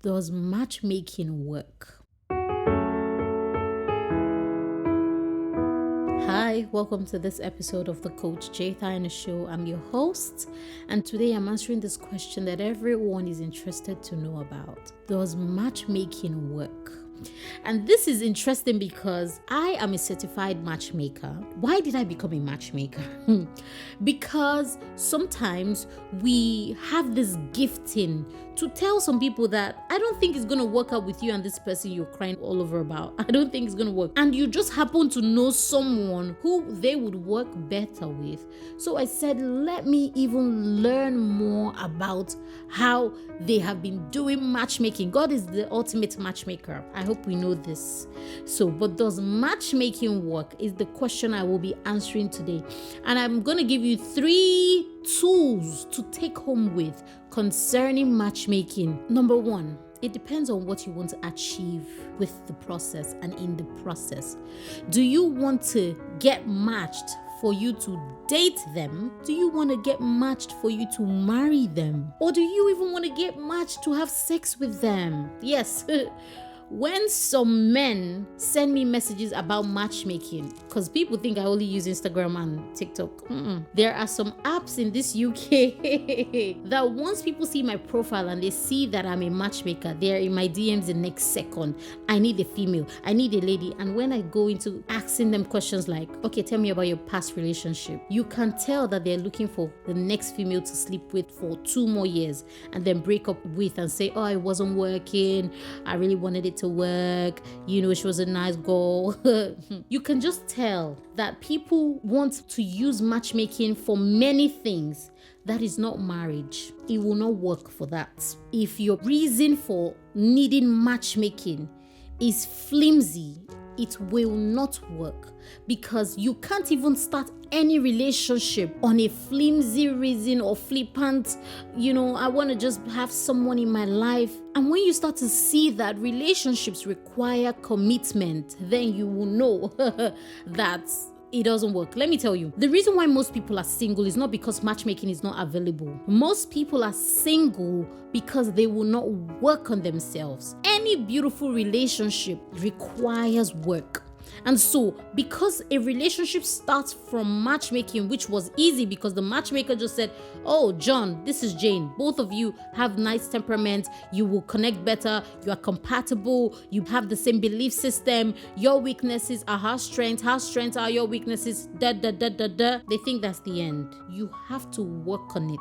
Does matchmaking work? Hi, welcome to this episode of the Coach Thyna Show. I'm your host, and today I'm answering this question that everyone is interested to know about. Does matchmaking work? And this is interesting because I am a certified matchmaker. Why did I become a matchmaker? Because sometimes we have this gifting to tell some people that I don't think it's going to work out with you and this person you're crying all over about. I don't think it's going to work. And you just happen to know someone who they would work better with. So I said, let me even learn more about how they have been doing matchmaking. God is the ultimate matchmaker. I hope we know this. So, but does matchmaking work is the question I will be answering today. And I'm going to give you 3 tools to take home with concerning matchmaking. Number 1, it depends on what you want to achieve with the process and in the process. Do you want to get matched for you to date them? Do you want to get matched for you to marry them? Or do you even want to get matched to have sex with them? Yes. When some men send me messages about matchmaking, because people think I only use Instagram and TikTok. There are some apps in this UK that once people see my profile and they see that I'm a matchmaker, they're in my DMs the next second. I need a female, I need a lady. And when I go into asking them questions like, okay, tell me about your past relationship, you can tell that they're looking for the next female to sleep with for 2 more years and then break up with and say, oh, it wasn't working, I really wanted it to work, she was a nice girl. You can just tell that people want to use matchmaking for many things. That is not marriage. It will not work for that. If your reason for needing matchmaking is flimsy, it will not work, because you can't even start any relationship on a flimsy reason or flippant, I want to just have someone in my life. And when you start to see that relationships require commitment, then you will know that it doesn't work. Let me tell you, the reason why most people are single is not because matchmaking is not available. Most people are single because they will not work on themselves. Any beautiful relationship requires work. And so, because a relationship starts from matchmaking, which was easy because the matchmaker just said, oh, John, this is Jane. Both of you have nice temperament. You will connect better. You are compatible. You have the same belief system. Your weaknesses are her strengths. Her strengths are your weaknesses. They think that's the end. You have to work on it.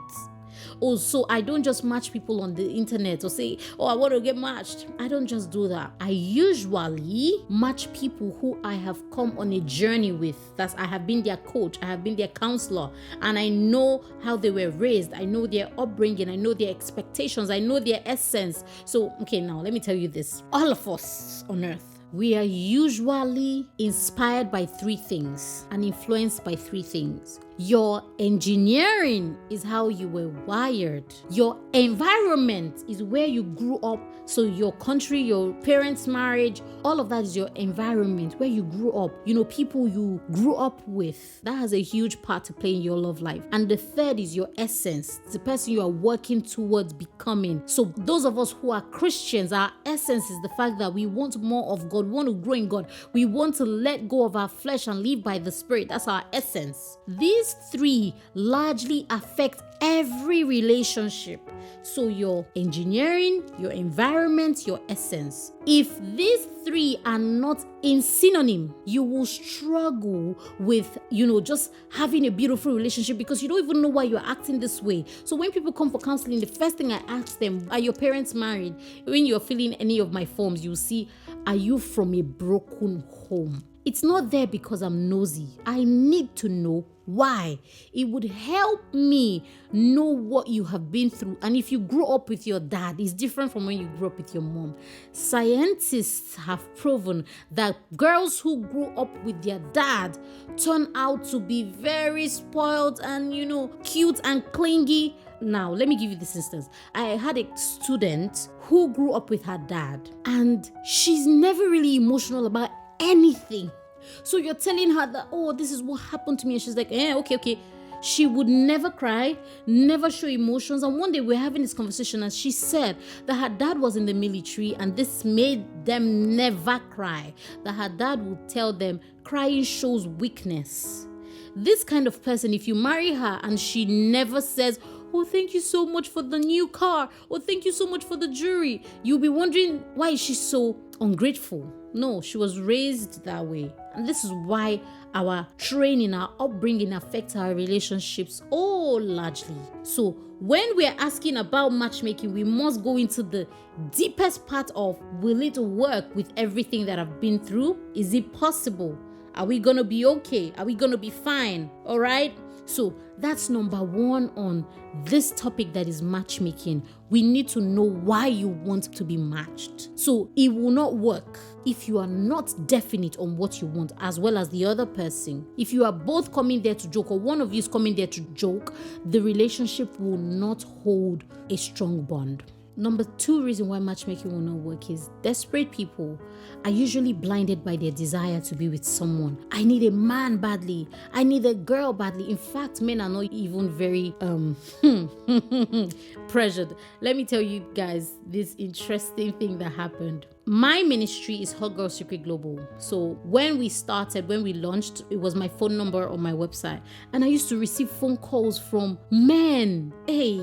Oh, so I don't just match people on the internet or say, oh, I want to get matched. I don't just do that. I usually match people who I have come on a journey with. I have been their coach, I have been their counselor, and I know how they were raised. I know their upbringing, I know their expectations, I know their essence. So, okay, now let me tell you this. All of us on earth, we are usually inspired by 3 things and influenced by 3 things. Your engineering is how you were wired. Your environment is where you grew up. So your country, your parents' marriage, all of that is your environment, where you grew up. People you grew up with. That has a huge part to play in your love life. And the third is your essence, the person you are working towards becoming. So those of us who are Christians, our essence is the fact that we want more of God, we want to grow in God. We want to let go of our flesh and live by the Spirit. That's our essence. These 3 largely affect every relationship. So your engineering, your environment, your essence. If these 3 are not in synonym, you will struggle with, just having a beautiful relationship because you don't even know why you're acting this way. So when people come for counseling, the first thing I ask them, are your parents married? When you're filling any of my forms, you see, are you from a broken home? It's not there because I'm nosy. I need to know why. It would help me know what you have been through. And if you grew up with your dad, it's different from when you grew up with your mom. Scientists have proven that girls who grew up with their dad turn out to be very spoiled and, cute and clingy. Now, let me give you this instance. I had a student who grew up with her dad, and she's never really emotional about anything. So you're telling her that, oh, this is what happened to me. And she's like, okay. She would never cry, never show emotions. And one day we were having this conversation and she said that her dad was in the military and this made them never cry. That her dad would tell them crying shows weakness. This kind of person, if you marry her and she never says, oh, thank you so much for the new car, or thank you so much for the jewelry, you'll be wondering, why is she so ungrateful? No, she was raised that way. And this is why our training, our upbringing affects our relationships largely. So when we're asking about matchmaking, we must go into the deepest part of, will it work with everything that I've been through? Is it possible? Are we going to be okay? Are we going to be fine? All right? So that's number one on this topic that is matchmaking. We need to know why you want to be matched. So it will not work if you are not definite on what you want, as well as the other person. If you are both coming there to joke, or one of you is coming there to joke, the relationship will not hold a strong bond. Number 2 reason why matchmaking will not work is desperate people are usually blinded by their desire to be with someone. I need a man badly. I need a girl badly. In fact, men are not even very pressured. Let me tell you guys this interesting thing that happened. My ministry is Hot Girl Secret Global. So when we launched, it was my phone number on my website. And I used to receive phone calls from men. Hey.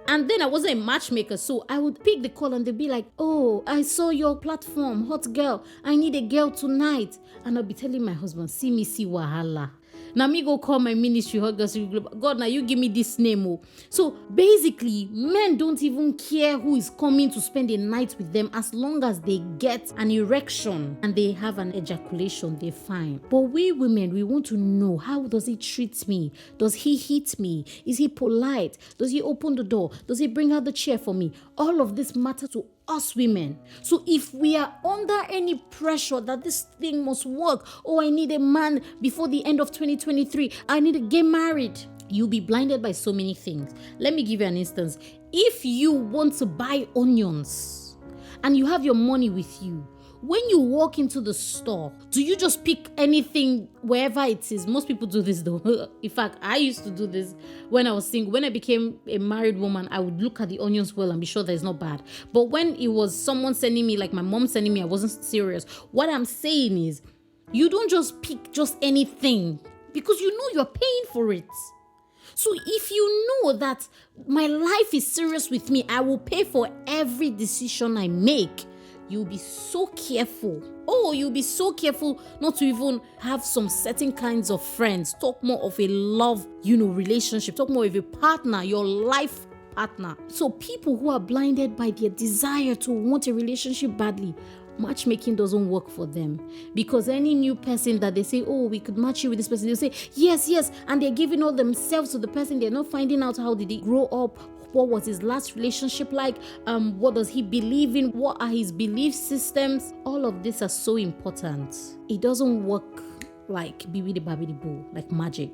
And then I wasn't a matchmaker, so I would pick the call and they'd be like, oh, I saw your platform, hot girl. I need a girl tonight. And I'll be telling my husband, see me, see wahala. Now me go call my ministry, Hot Girl Secret Global. God, now you give me this name. Oh. So basically, men don't even care who is coming to spend a night with them as long as they get an erection and they have an ejaculation, they're fine. But we women, we want to know, how does he treat me? Does he hit me? Is he polite? Does he open the door? Does he bring out the chair for me? All of this matter to us women. So if we are under any pressure that this thing must work, oh, I need a man before the end of 2023, I need to get married, you'll be blinded by so many things. Let me give you an instance. If you want to buy onions and you have your money with you, when you walk into the store, do you just pick anything wherever it is? Most people do this though. In fact, I used to do this when I was single. When I became a married woman, I would look at the onions well and be sure that it's not bad. But when it was someone sending me, like my mom sending me, I wasn't serious. What I'm saying is, you don't just pick just anything because you know you're paying for it. So if you know that my life is serious with me, I will pay for every decision I make. You'll be so careful. You'll be so careful not to even have some certain kinds of friends. Talk more of a love, relationship. Talk more of a partner, your life partner. So people who are blinded by their desire to want a relationship badly, matchmaking doesn't work for them. Because any new person that they say, we could match you with this person, they'll say, yes, and they're giving all themselves to the person. They're not finding out how did he grow up, what was his last relationship like, what does he believe in, what are his belief systems. All of this are so important. It doesn't work like bibidi babidi boo, like magic.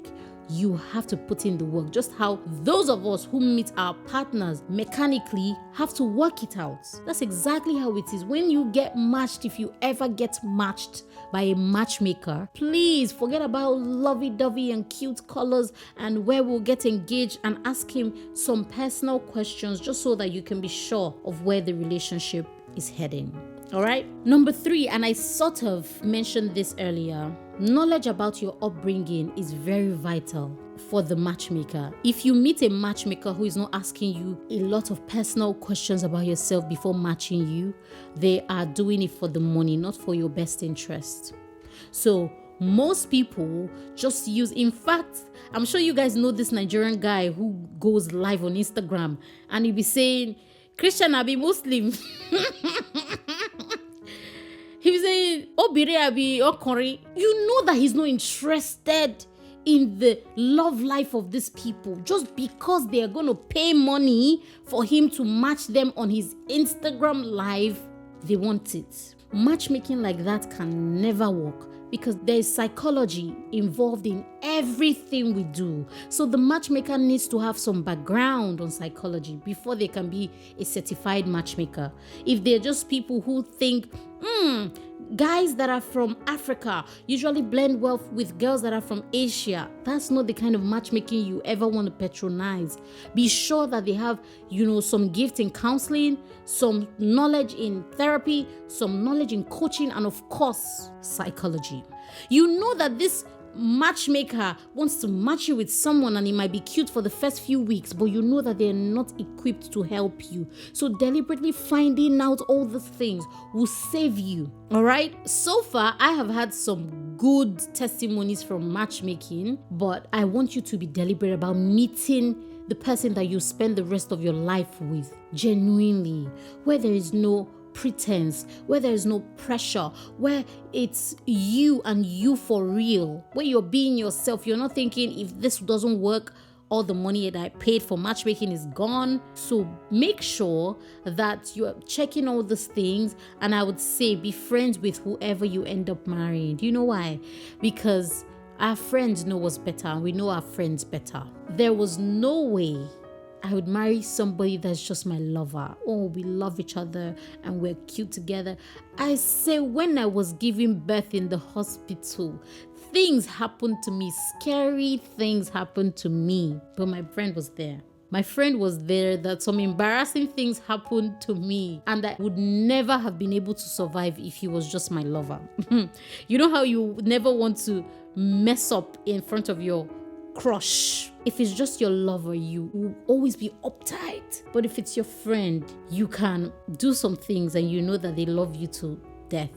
You have to put in the work, just how those of us who meet our partners mechanically have to work it out. That's exactly how it is. When you get matched, if you ever get matched by a matchmaker, please forget about lovey-dovey and cute colors and where we'll get engaged, and ask him some personal questions just so that you can be sure of where the relationship is heading. All right. Number 3, and I sort of mentioned this earlier, knowledge about your upbringing is very vital for the matchmaker. If you meet a matchmaker who is not asking you a lot of personal questions about yourself before matching you, they are doing it for the money, not for your best interest. So most people just use, in fact, I'm sure you guys know this Nigerian guy who goes live on Instagram and he'll be saying, Christian, I be Muslim. He was saying, Obire abi Okori. You know that he's not interested in the love life of these people just because they are going to pay money for him to match them on his Instagram live. They want it. Matchmaking like that can never work. because there's psychology involved in everything we do. So the matchmaker needs to have some background on psychology before they can be a certified matchmaker. If they're just people who think, guys that are from Africa usually blend well with girls that are from Asia, that's not the kind of matchmaking you ever want to patronize. Be sure that they have, some gift in counseling, some knowledge in therapy, some knowledge in coaching, and of course, psychology. You know that this matchmaker wants to match you with someone and it might be cute for the first few weeks, but you know that they're not equipped to help you. So deliberately finding out all these things will save you. All right. So far, I have had some good testimonies from matchmaking, but I want you to be deliberate about meeting the person that you spend the rest of your life with genuinely, where there is no pretense, where there is no pressure, where it's you and you for real, where you're being yourself. You're not thinking, if this doesn't work, all the money that I paid for matchmaking is gone. So make sure that you're checking all these things, and I would say be friends with whoever you end up marrying. Do you know why? Because our friends know what's better and we know our friends better. There was no way I would marry somebody that's just my lover. Oh, we love each other and we're cute together. I say, when I was giving birth in the hospital, things happened to me. Scary things happened to me. But my friend was there. My friend was there that some embarrassing things happened to me, and I would never have been able to survive if he was just my lover. You know how you never want to mess up in front of your crush? If it's just your lover, you will always be uptight. But if it's your friend, you can do some things and you know that they love you to death.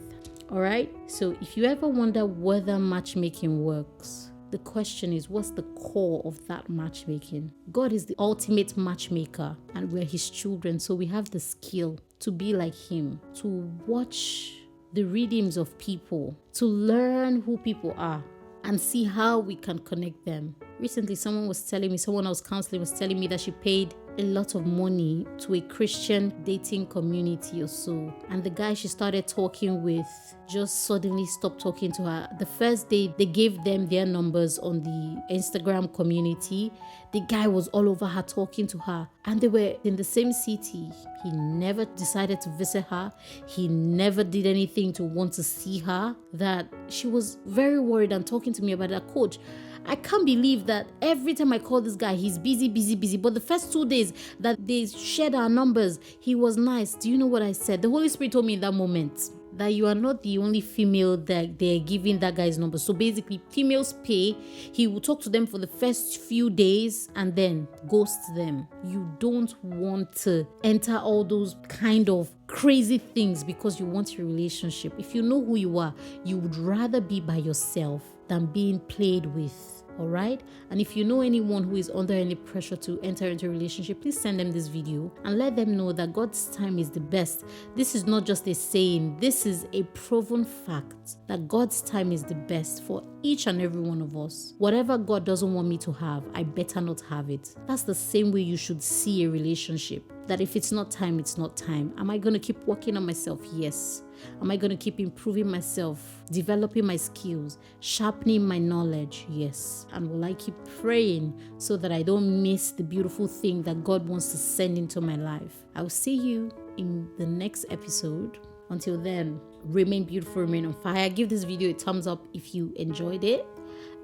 All right? So if you ever wonder whether matchmaking works, the question is, what's the core of that matchmaking? God is the ultimate matchmaker and we're his children. So we have the skill to be like him, to watch the rhythms of people, to learn who people are and see how we can connect them. Recently, someone I was counseling was telling me that she paid a lot of money to a Christian dating community or so. And the guy she started talking with just suddenly stopped talking to her. The first day they gave them their numbers on the Instagram community, the guy was all over her talking to her. And they were in the same city. He never decided to visit her. He never did anything to want to see her. That she was very worried and talking to me about her coach. I can't believe that every time I call this guy, he's busy. But the first 2 days that they shared our numbers, he was nice. Do you know what I said? The Holy Spirit told me in that moment that you are not the only female that they're giving that guy's number. So basically, females pay. He will talk to them for the first few days and then ghost them. You don't want to enter all those kind of crazy things because you want a relationship. If you know who you are, you would rather be by yourself than being played with. All right. And if you know anyone who is under any pressure to enter into a relationship, please send them this video and let them know that God's time is the best. This is not just a saying. This is a proven fact that God's time is the best for each and every one of us. Whatever God doesn't want me to have, I better not have it. That's the same way you should see a relationship. That if it's not time, it's not time. Am I going to keep working on myself? Yes. Am I going to keep improving myself, developing my skills, sharpening my knowledge? Yes. And will I keep praying so that I don't miss the beautiful thing that God wants to send into my life? I'll see you in the next episode. Until then, remain beautiful, remain on fire. Give this video a thumbs up if you enjoyed it.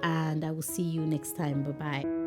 And I will see you next time. Bye-bye.